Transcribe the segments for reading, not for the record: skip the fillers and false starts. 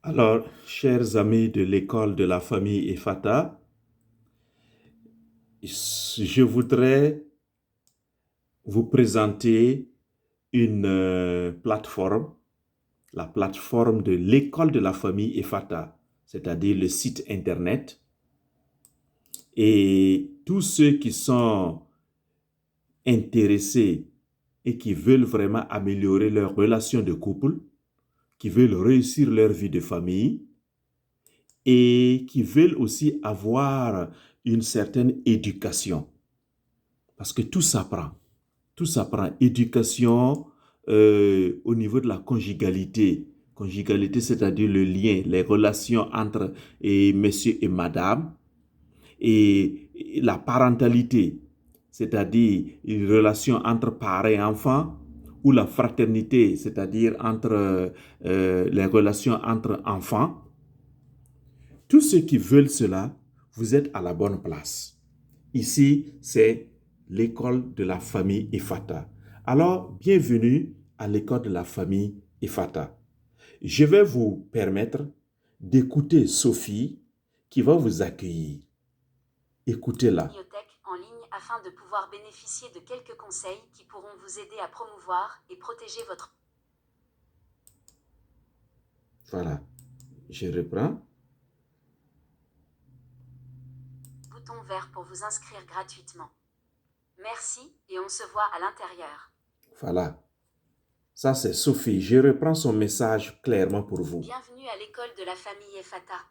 Alors, chers amis de l'école de la famille Efata, je voudrais vous présenter une plateforme, la plateforme de l'école de la famille Efata, c'est-à-dire le site internet. Et tous ceux qui sont intéressés et qui veulent vraiment améliorer leur relation de couple, qui veulent réussir leur vie de famille, et qui veulent aussi avoir une certaine éducation. Parce que tout s'apprend. Tout s'apprend. Éducation au niveau de la conjugalité. Conjugalité, c'est-à-dire le lien, les relations entre monsieur et madame. Et la parentalité, c'est-à-dire une relation entre parents et enfants. Ou la fraternité, c'est-à-dire entre les relations entre enfants. Tous ceux qui veulent cela, vous êtes à la bonne place. Ici, c'est l'école de la famille Efata. Alors, bienvenue à l'école de la famille Efata. Je vais vous permettre d'écouter Sophie qui va vous accueillir. Écoutez-la. Bibliothèque en ligne afin de pouvoir bénéficier de quelques conseils qui pourront vous aider à promouvoir et protéger votre... Voilà, je reprends. Bouton vert pour vous inscrire gratuitement. Merci et on se voit à l'intérieur. Voilà, ça c'est Sophie. Je reprends son message clairement pour vous. Bienvenue à l'école de la famille Efata.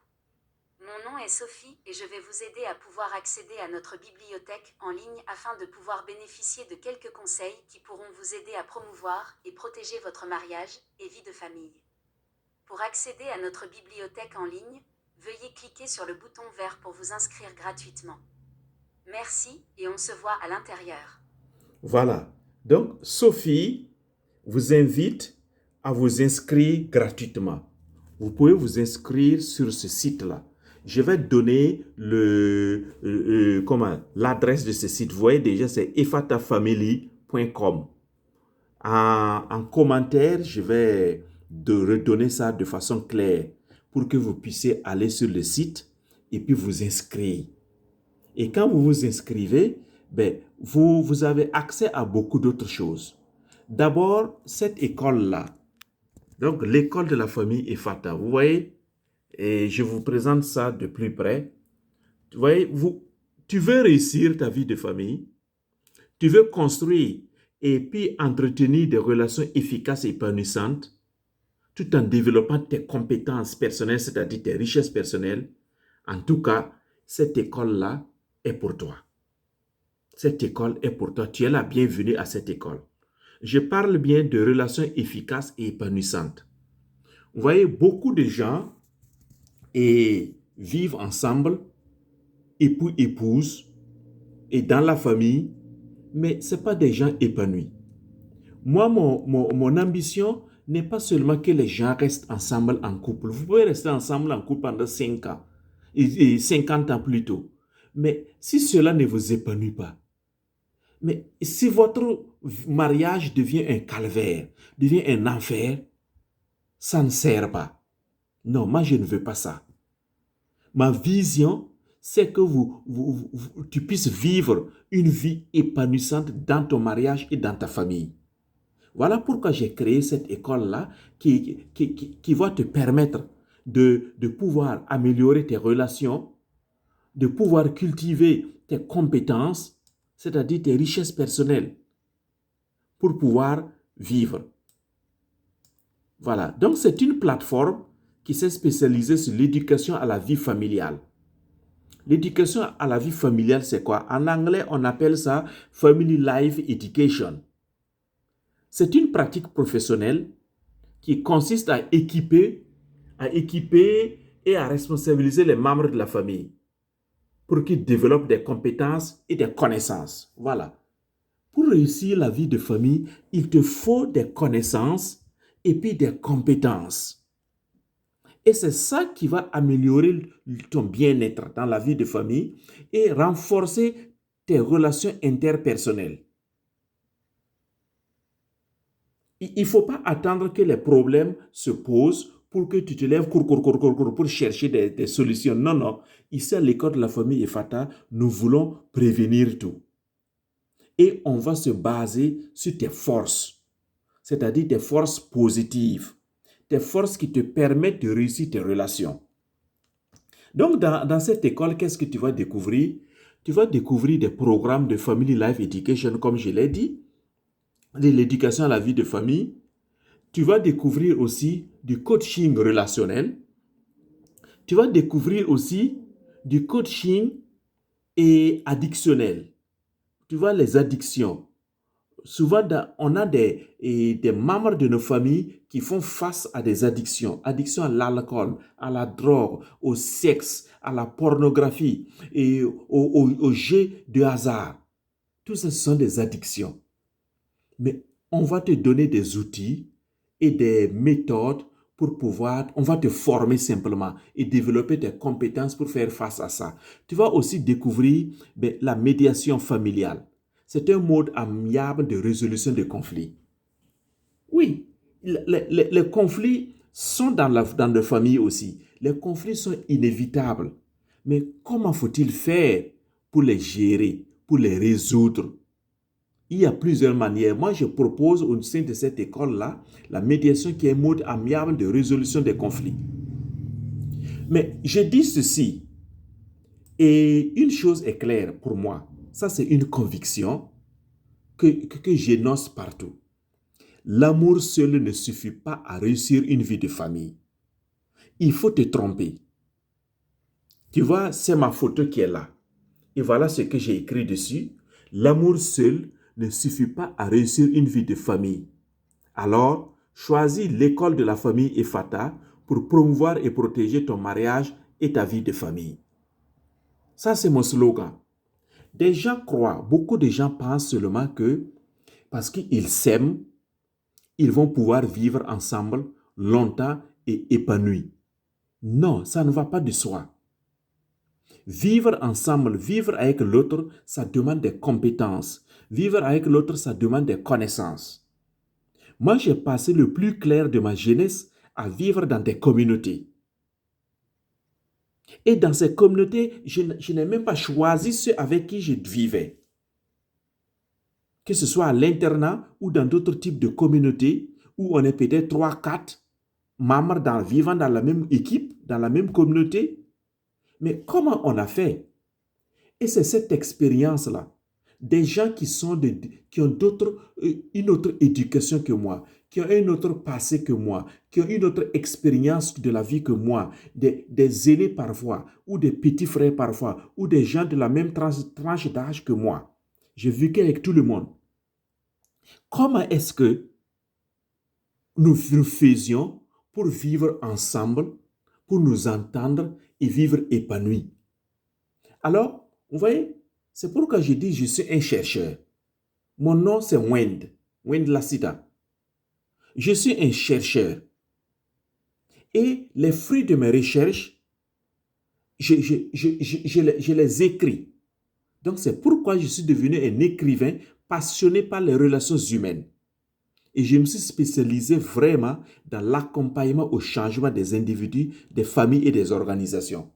Mon nom est Sophie et je vais vous aider à pouvoir accéder à notre bibliothèque en ligne afin de pouvoir bénéficier de quelques conseils qui pourront vous aider à promouvoir et protéger votre mariage et vie de famille. Pour accéder à notre bibliothèque en ligne, veuillez cliquer sur le bouton vert pour vous inscrire gratuitement. Merci et on se voit à l'intérieur. Voilà, donc Sophie vous invite à vous inscrire gratuitement. Vous pouvez vous inscrire sur ce site-là. Je vais donner l'adresse de ce site. Vous voyez déjà, c'est efatafamily.com. En commentaire, je vais redonner ça de façon claire pour que vous puissiez aller sur le site et puis vous inscrire. Et quand vous vous inscrivez, vous avez accès à beaucoup d'autres choses. D'abord, cette école-là, donc l'école de la famille Efata, vous voyez, et je vous présente ça de plus près. Vous voyez, tu veux réussir ta vie de famille, tu veux construire et puis entretenir des relations efficaces et épanouissantes, tout en développant tes compétences personnelles, c'est-à-dire tes richesses personnelles. En tout cas, cette école-là est pour toi. Cette école est pour toi. Tu es la bienvenue à cette école. Je parle bien de relations efficaces et épanouissantes. Vous voyez, beaucoup de gens vivent ensemble, époux, épouse, et dans la famille, mais ce n'est pas des gens épanouis. Moi, mon ambition n'est pas seulement que les gens restent ensemble en couple. Vous pouvez rester ensemble en couple pendant 5 ans, et 50 ans plus tôt. Mais si cela ne vous épanouit pas, mais si votre mariage devient un calvaire, devient un enfer, ça ne sert pas. Non, moi je ne veux pas ça. Ma vision, c'est que tu puisses vivre une vie épanouissante dans ton mariage et dans ta famille. Voilà pourquoi j'ai créé cette école-là qui va te permettre de pouvoir améliorer tes relations, de pouvoir cultiver tes compétences, c'est-à-dire tes richesses personnelles, pour pouvoir vivre. Voilà, donc c'est une plateforme qui s'est spécialisée sur l'éducation à la vie familiale. L'éducation à la vie familiale, c'est quoi? En anglais, on appelle ça Family Life Education. C'est une pratique professionnelle qui consiste à équiper et à responsabiliser les membres de la famille pour qu'ils développent des compétences et des connaissances. Voilà. Pour réussir la vie de famille, il te faut des connaissances et puis des compétences. Et c'est ça qui va améliorer ton bien-être dans la vie de famille et renforcer tes relations interpersonnelles. Il ne faut pas attendre que les problèmes se posent pour que tu te lèves pour chercher des solutions. Non, non. Ici, à l'école de la famille EFATA, nous voulons prévenir tout. Et on va se baser sur tes forces, c'est-à-dire tes forces positives, tes forces qui te permettent de réussir tes relations. Donc, dans cette école, qu'est-ce que tu vas découvrir? Tu vas découvrir des programmes de Family Life Education, comme je l'ai dit, de l'éducation à la vie de famille. Tu vas découvrir aussi du coaching relationnel. Tu vas découvrir aussi du coaching et addictionnel. Tu vois, les addictions. Souvent, on a des membres de nos familles qui font face à des addictions. Addiction à l'alcool, à la drogue, au sexe, à la pornographie et au jeu de hasard. Tout ça, ce sont des addictions. Mais on va te donner des outils et des méthodes pour pouvoir, on va te former simplement et développer tes compétences pour faire face à ça. Tu vas aussi découvrir la médiation familiale. C'est un mode amiable de résolution de conflits. Oui, les conflits sont dans nos familles aussi. Les conflits sont inévitables. Mais comment faut-il faire pour les gérer, pour les résoudre? Il y a plusieurs manières. Moi, je propose au sein de cette école-là, la médiation qui est un mode amiable de résolution des conflits. Mais je dis ceci, et une chose est claire pour moi, ça c'est une conviction que j'énonce partout. L'amour seul ne suffit pas à réussir une vie de famille. Il faut te tromper. Tu vois, c'est ma photo qui est là. Et voilà ce que j'ai écrit dessus. L'amour seul ne suffit pas à réussir une vie de famille. Alors, choisis l'école de la famille EFATA pour promouvoir et protéger ton mariage et ta vie de famille. Ça, c'est mon slogan. Des gens croient, beaucoup de gens pensent seulement que parce qu'ils s'aiment, ils vont pouvoir vivre ensemble longtemps et épanouis. Non, ça ne va pas de soi. Vivre ensemble, vivre avec l'autre, ça demande des compétences. Vivre avec l'autre, ça demande des connaissances. Moi, j'ai passé le plus clair de ma jeunesse à vivre dans des communautés. Et dans ces communautés, je n'ai même pas choisi ceux avec qui je vivais. Que ce soit à l'internat ou dans d'autres types de communautés où on est peut-être 3, 4 membres vivant dans la même équipe, dans la même communauté. Mais comment on a fait? Et c'est cette expérience-là. Des gens qui ont une autre éducation que moi, qui ont un autre passé que moi, qui ont une autre expérience de la vie que moi, des aînés parfois, ou des petits frères parfois, ou des gens de la même tranche d'âge que moi. J'ai vécu avec tout le monde. Comment est-ce que nous faisions pour vivre ensemble, pour nous entendre et vivre épanouis? Alors, vous voyez, c'est pourquoi je dis je suis un chercheur. Mon nom c'est Wend Lassida. Je suis un chercheur. Et les fruits de mes recherches, je les écris. Donc c'est pourquoi je suis devenu un écrivain passionné par les relations humaines. Et je me suis spécialisé vraiment dans l'accompagnement au changement des individus, des familles et des organisations.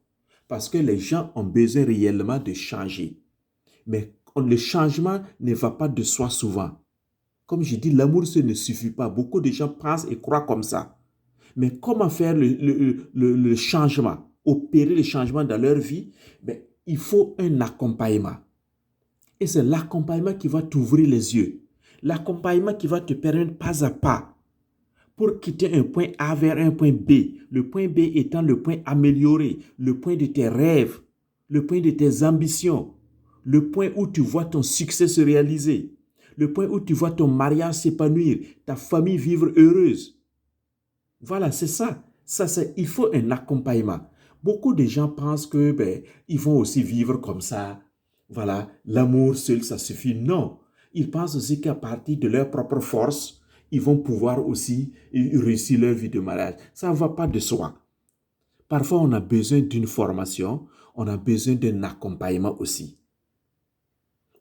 Parce que les gens ont besoin réellement de changer. Mais le changement ne va pas de soi souvent. Comme je dis, l'amour, ça ne suffit pas. Beaucoup de gens pensent et croient comme ça. Mais comment faire le changement, opérer le changement dans leur vie? Il faut un accompagnement. Et c'est l'accompagnement qui va t'ouvrir les yeux. L'accompagnement qui va te permettre pas à pas pour quitter un point A vers un point B. Le point B étant le point amélioré, le point de tes rêves, le point de tes ambitions, le point où tu vois ton succès se réaliser, le point où tu vois ton mariage s'épanouir, ta famille vivre heureuse. Voilà, c'est ça. Il faut un accompagnement. Beaucoup de gens pensent que ils vont aussi vivre comme ça. Voilà, l'amour seul, ça suffit. Non. Ils pensent aussi qu'à partir de leur propre force, ils vont pouvoir aussi réussir leur vie de mariage. Ça ne va pas de soi. Parfois, on a besoin d'une formation, on a besoin d'un accompagnement aussi.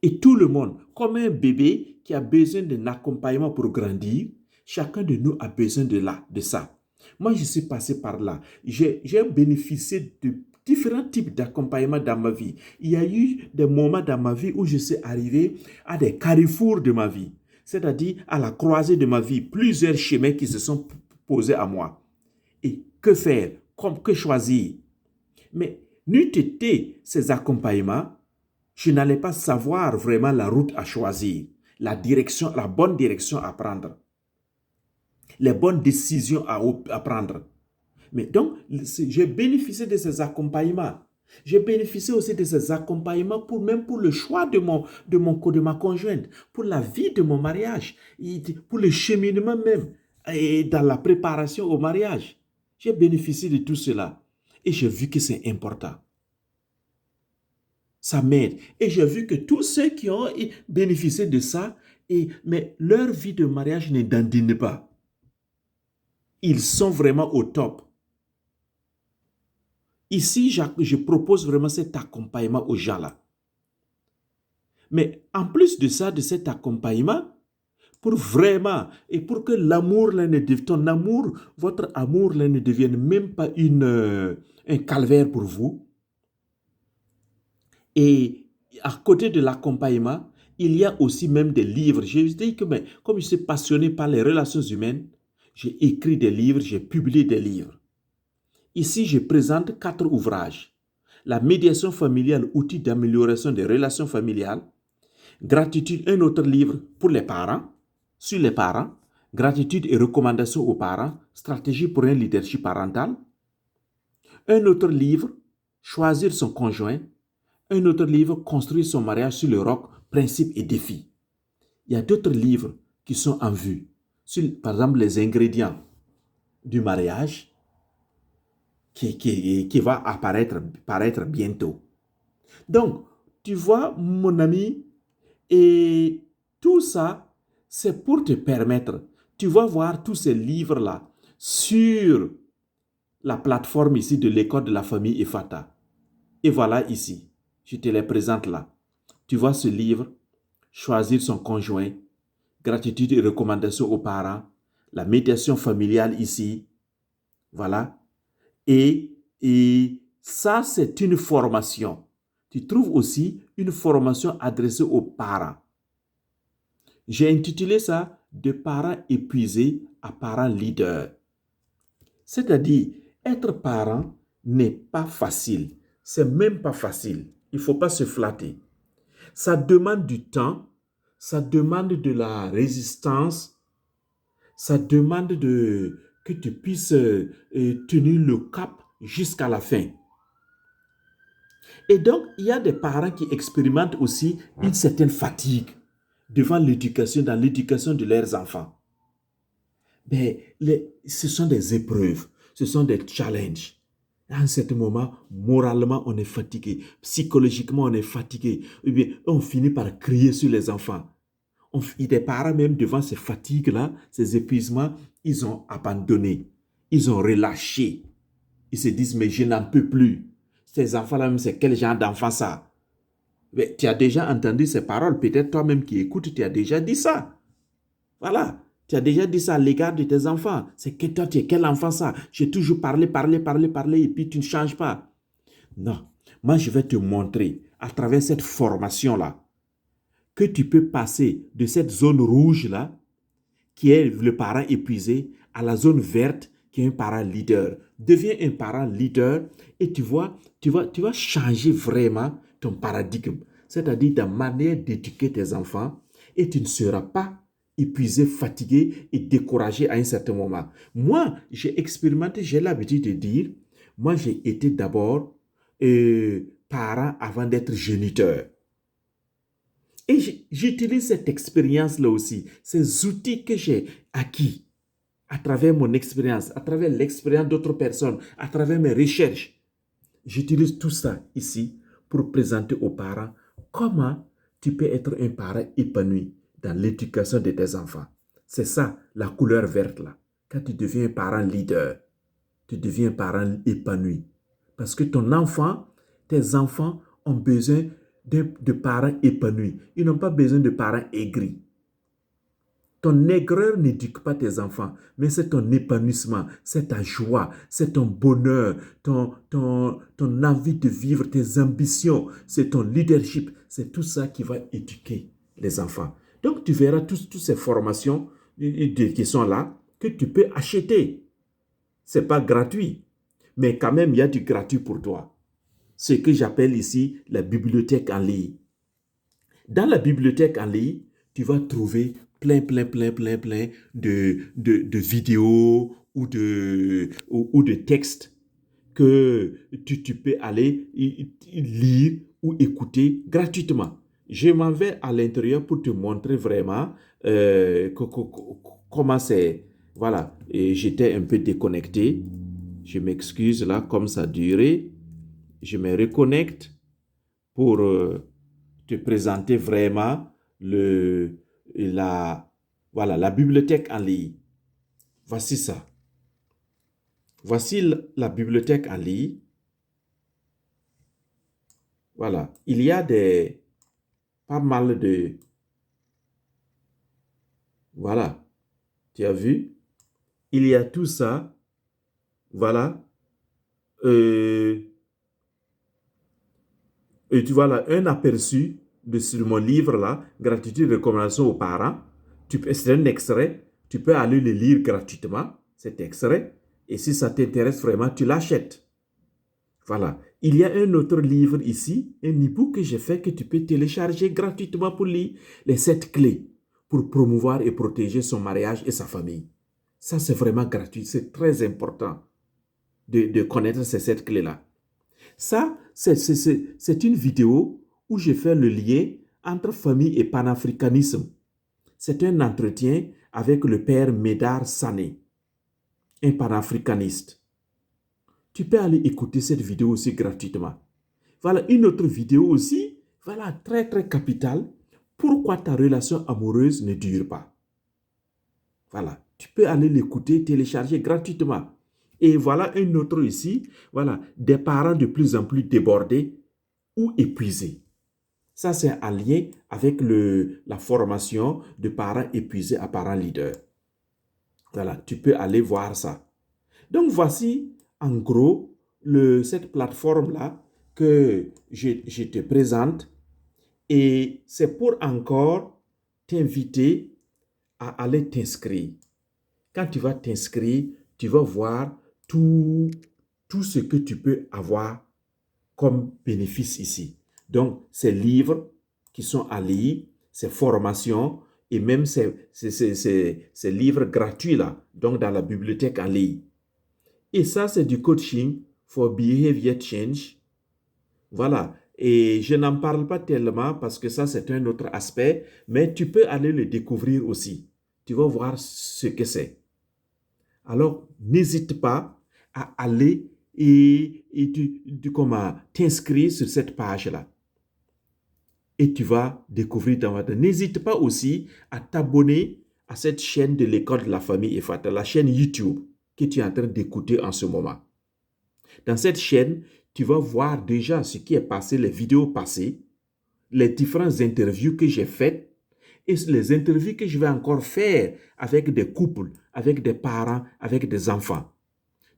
Et tout le monde, comme un bébé qui a besoin d'un accompagnement pour grandir, chacun de nous a besoin de ça. Moi, je suis passé par là. J'ai bénéficié de différents types d'accompagnement dans ma vie. Il y a eu des moments dans ma vie où je suis arrivé à des carrefours de ma vie, c'est-à-dire à la croisée de ma vie, plusieurs chemins qui se sont posés à moi. Et que faire? Que choisir? Mais n'eût été ces accompagnements, je n'allais pas savoir vraiment la route à choisir, la direction, la bonne direction à prendre, les bonnes décisions à prendre. Mais donc, j'ai bénéficié de ces accompagnements. J'ai bénéficié aussi de ces accompagnements même pour le choix de ma conjointe, pour la vie de mon mariage, pour le cheminement même, et dans la préparation au mariage. J'ai bénéficié de tout cela et j'ai vu que c'est important. Ça m'aide. Et j'ai vu que tous ceux qui ont bénéficié de ça, mais leur vie de mariage ne dandine pas. Ils sont vraiment au top. Ici, je propose vraiment cet accompagnement aux gens-là. Mais en plus de ça, de cet accompagnement, pour vraiment, et pour que l'amour, votre amour ne devienne même pas un calvaire pour vous. Et à côté de l'accompagnement, il y a aussi même des livres. Je dis que comme je suis passionné par les relations humaines, j'ai écrit des livres, j'ai publié des livres. Ici, je présente 4 ouvrages. La médiation familiale, outil d'amélioration des relations familiales. Gratitude, un autre livre pour les parents, sur les parents. Gratitude et recommandations aux parents, stratégie pour un leadership parental. Un autre livre, choisir son conjoint. Un autre livre, construire son mariage sur le roc, principes et défis. Il y a d'autres livres qui sont en vue, sur, par exemple, les ingrédients du mariage, qui va paraître bientôt. Donc, tu vois, mon ami, et tout ça, c'est pour te permettre, tu vas voir tous ces livres-là sur la plateforme ici de l'école de la famille Efata. Et voilà ici, je te les présente là. Tu vois ce livre, choisir son conjoint, gratitude et recommandations aux parents, la médiation familiale ici, voilà. Et ça, c'est une formation. Tu trouves aussi une formation adressée aux parents. J'ai intitulé ça « De parents épuisés à parents leaders ». C'est-à-dire, être parent n'est pas facile. C'est même pas facile. Il ne faut pas se flatter. Ça demande du temps, ça demande de la résistance, ça demande que tu puisses tenir le cap jusqu'à la fin. Et donc, il y a des parents qui expérimentent aussi une certaine fatigue devant l'éducation, dans l'éducation de leurs enfants. Mais ce sont des épreuves, ce sont des challenges. À un certain moment, moralement, on est fatigué, psychologiquement, on est fatigué. Et bien, on finit par crier sur les enfants. Des parents, même devant ces fatigues-là, ces épuisements, ils ont abandonné, ils ont relâché. Ils se disent, mais je n'en peux plus. Ces enfants-là, même, c'est quel genre d'enfant ça? Mais tu as déjà entendu ces paroles, peut-être toi-même qui écoutes, tu as déjà dit ça. Voilà, tu as déjà dit ça à l'égard de tes enfants. C'est que toi, tu es quel enfant ça? J'ai toujours parlé, et puis tu ne changes pas. Non, moi je vais te montrer à travers cette formation-là que tu peux passer de cette zone rouge-là, qui est le parent épuisé, à la zone verte, qui est un parent leader. Deviens un parent leader et tu vas changer vraiment ton paradigme, c'est-à-dire ta manière d'éduquer tes enfants, et tu ne seras pas épuisé, fatigué et découragé à un certain moment. Moi, j'ai expérimenté, j'ai l'habitude de dire, moi j'ai été d'abord parent avant d'être géniteur. Et j'utilise cette expérience-là aussi, ces outils que j'ai acquis à travers mon expérience, à travers l'expérience d'autres personnes, à travers mes recherches. J'utilise tout ça ici pour présenter aux parents comment tu peux être un parent épanoui dans l'éducation de tes enfants. C'est ça, la couleur verte là. Quand tu deviens un parent leader, tu deviens un parent épanoui. Parce que tes enfants ont besoin de parents épanouis. Ils n'ont pas besoin de parents aigris. Ton aigreur n'éduque pas tes enfants, mais c'est ton épanouissement, c'est ta joie, c'est ton bonheur, ton envie de vivre, tes ambitions, c'est ton leadership. C'est tout ça qui va éduquer les enfants. Donc, tu verras toutes ces formations qui sont là, que tu peux acheter. Ce n'est pas gratuit, mais quand même, il y a du gratuit pour toi. Ce que j'appelle ici la bibliothèque en ligne. Dans la bibliothèque en ligne, tu vas trouver plein de vidéos ou de textes que tu peux aller lire ou écouter gratuitement. Je m'en vais à l'intérieur pour te montrer vraiment comment c'est. Voilà, et j'étais un peu déconnecté. Je m'excuse là, comme ça a duré. Je me reconnecte pour te présenter vraiment la bibliothèque en ligne. Voici ça. Voici la bibliothèque en ligne. Voilà. Il y a pas mal de... Voilà. Tu as vu? Il y a tout ça. Voilà. Et tu vois là, un aperçu sur mon livre là, Gratitude et recommandation aux parents. C'est un extrait. Tu peux aller le lire gratuitement, cet extrait. Et si ça t'intéresse vraiment, tu l'achètes. Voilà. Il y a un autre livre ici, un e-book que j'ai fait que tu peux télécharger gratuitement pour lire les 7 clés pour promouvoir et protéger son mariage et sa famille. Ça, c'est vraiment gratuit. C'est très important de connaître ces 7 clés-là. Ça, c'est une vidéo où je fais le lien entre famille et panafricanisme. C'est un entretien avec le père Médard Sané, un panafricaniste. Tu peux aller écouter cette vidéo aussi gratuitement. Voilà une autre vidéo aussi, voilà, très capitale. Pourquoi ta relation amoureuse ne dure pas? Voilà, tu peux aller l'écouter, télécharger gratuitement. Et voilà un autre ici, voilà, des parents de plus en plus débordés ou épuisés. Ça, c'est en lien avec la formation de parents épuisés à parents leaders. Voilà, tu peux aller voir ça. Donc, voici en gros cette plateforme-là que je te présente. Et c'est pour encore t'inviter à aller t'inscrire. Quand tu vas t'inscrire, tu vas voir tout ce que tu peux avoir comme bénéfice ici. Donc, ces livres qui sont à lire, ces formations et même ces livres gratuits là, donc dans la bibliothèque en ligne. Et ça, c'est du coaching for behavior change. Voilà. Et je n'en parle pas tellement parce que ça, c'est un autre aspect, mais tu peux aller le découvrir aussi. Tu vas voir ce que c'est. Alors, n'hésite pas à aller et t'inscrire sur cette page-là. Et tu vas découvrir davantage. N'hésite pas aussi à t'abonner à cette chaîne de l'école de la famille Efata, la chaîne YouTube que tu es en train d'écouter en ce moment. Dans cette chaîne, tu vas voir déjà ce qui est passé, les vidéos passées, les différentes interviews que j'ai faites et les interviews que je vais encore faire avec des couples, avec des parents, avec des enfants.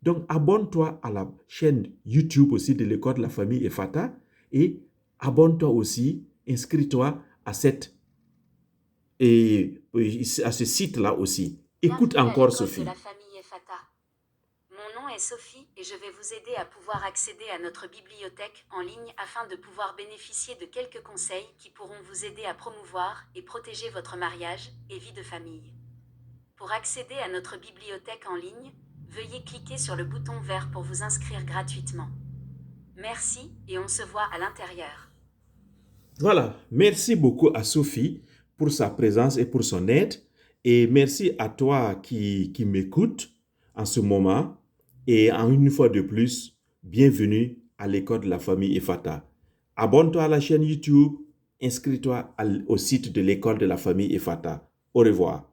Donc, abonne-toi à la chaîne YouTube aussi de l'école de la famille Efata et abonne-toi aussi, inscris-toi à ce site-là aussi. Écoute Bienvenue encore à l'école Sophie. de la famille Efata. Mon nom est Sophie et je vais vous aider à pouvoir accéder à notre bibliothèque en ligne afin de pouvoir bénéficier de quelques conseils qui pourront vous aider à promouvoir et protéger votre mariage et vie de famille. Pour accéder à notre bibliothèque en ligne, veuillez cliquer sur le bouton vert pour vous inscrire gratuitement. Merci et on se voit à l'intérieur. Voilà, merci beaucoup à Sophie pour sa présence et pour son aide. Et merci à toi qui m'écoute en ce moment. Et une fois de plus, bienvenue à l'école de la famille Efata. Abonne-toi à la chaîne YouTube, inscris-toi au site de l'école de la famille Efata. Au revoir.